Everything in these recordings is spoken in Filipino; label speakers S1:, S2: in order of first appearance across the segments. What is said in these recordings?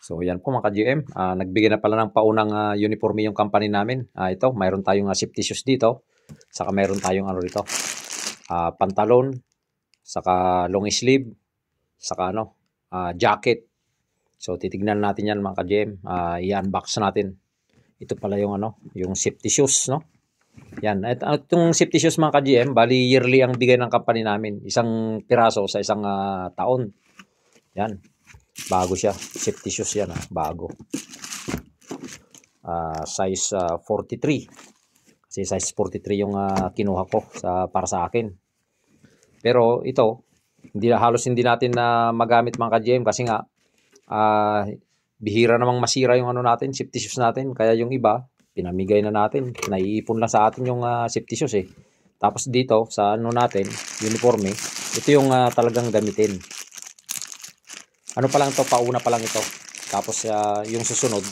S1: So yan po mga ka-GM, nagbigay na pala ng paunang uniforme yung company namin. Ito, mayroon tayong safety shoes dito, saka mayroon tayong ano dito, pantalon, saka long sleeve, saka jacket. So titignan natin yan mga ka-GM, i-unbox natin. Ito pala yung yung safety shoes, no? Yan, at itong safety shoes mga ka-GM, bali yearly ang bigay ng company namin, isang piraso sa isang taon. Yan. Bago siya. Safety shoes yan. Bago. Size 43. Kasi size 43 yung kinuha ko para sa akin. Pero ito, halos hindi natin na magamit mga ka-GM kasi nga bihira namang masira yung natin, safety shoes natin. Kaya yung iba, pinamigay na natin. Naiipon lang sa atin yung safety shoes eh. Tapos dito, sa natin, uniforme, ito yung talagang gamitin. Ano pa lang ito, pauna pa lang ito. Tapos yung susunod,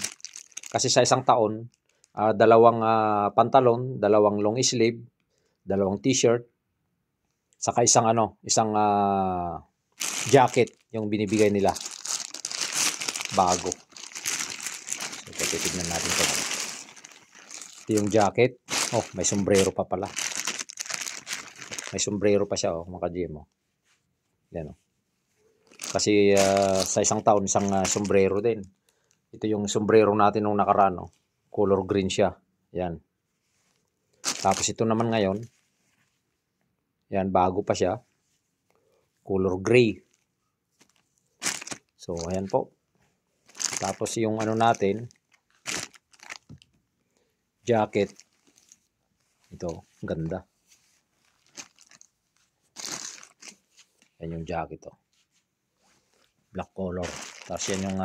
S1: kasi sa isang taon, dalawang pantalon, dalawang long sleeve, dalawang t-shirt, saka isang jacket yung binibigay nila. Bago. So, titignan natin ito. Ito yung jacket. Oh, may sombrero pa pala. May sombrero pa siya, mga ka-GM. Yan, kasi sa isang taon, isang sombrero din. Ito yung sombrero natin nung nakaraan. Color green siya. Yan. Tapos ito naman ngayon. Yan, bago pa siya. Color gray. So, ayan po. Tapos yung natin, jacket. Ito, ganda. Yan yung jacket. Black color. Tapos yan yung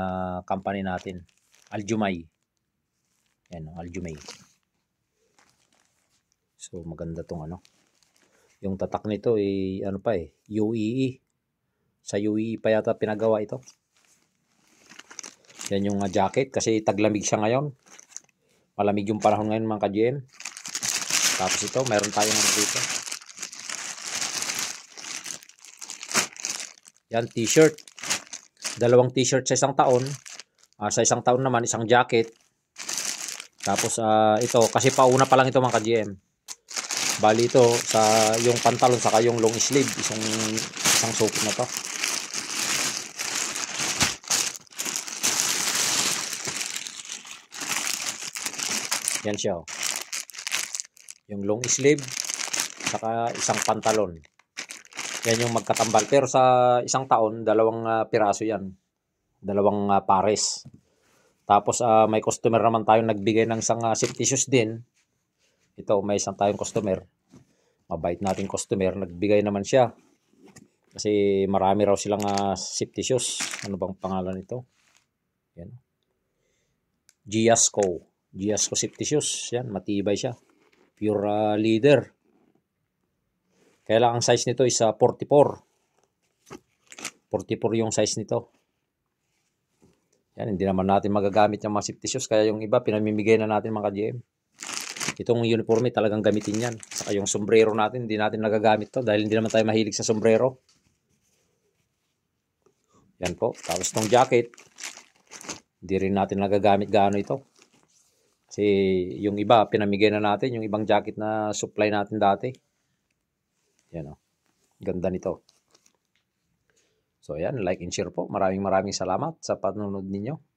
S1: company natin. Aljumay. Yan, Aljumay. So, maganda tong yung tatak nito UEE. Sa UEE pa yata pinagawa ito. Yan yung jacket kasi taglamig siya ngayon. Malamig yung panahon ngayon mga ka-GM. Tapos ito, meron tayong dito. Yan, t-shirt. Dalawang t-shirt sa isang taon. Sa isang taon naman, isang jacket. Tapos ito, kasi pauna pa lang ito mga ka-GM. Bali ito, sa yung pantalon, saka yung long sleeve. Isang suot na to. Yan siya. Yung long sleeve, saka isang pantalon. Yan yung magkatambal. Pero sa isang taon, dalawang piraso yan. Dalawang pares. Tapos may customer naman tayong nagbigay ng isang safety shoes din. Ito, may isang tayong customer. Mabait nating customer. Nagbigay naman siya. Kasi marami raw silang safety shoes. Ano bang pangalan nito? Yan. Giasco. Giasco safety shoes. Yan, matibay siya. Pure leather. Kaya lang ang size nito is 44. 44 yung size nito. Yan, hindi naman natin magagamit yung mga safety shoes. Kaya yung iba, pinamimigay na natin mga GM. Itong uniforme talagang gamitin yan. Saka yung sombrero natin, hindi natin nagagamit to. Dahil hindi naman tayo mahilig sa sombrero. Yan po. Tapos itong jacket, hindi rin natin nagagamit gaano ito. Kasi yung iba, pinamigay na natin. Yung ibang jacket na supply natin dati. Yan o. Ganda nito. So yan, like and share po. Maraming salamat sa panonood ninyo.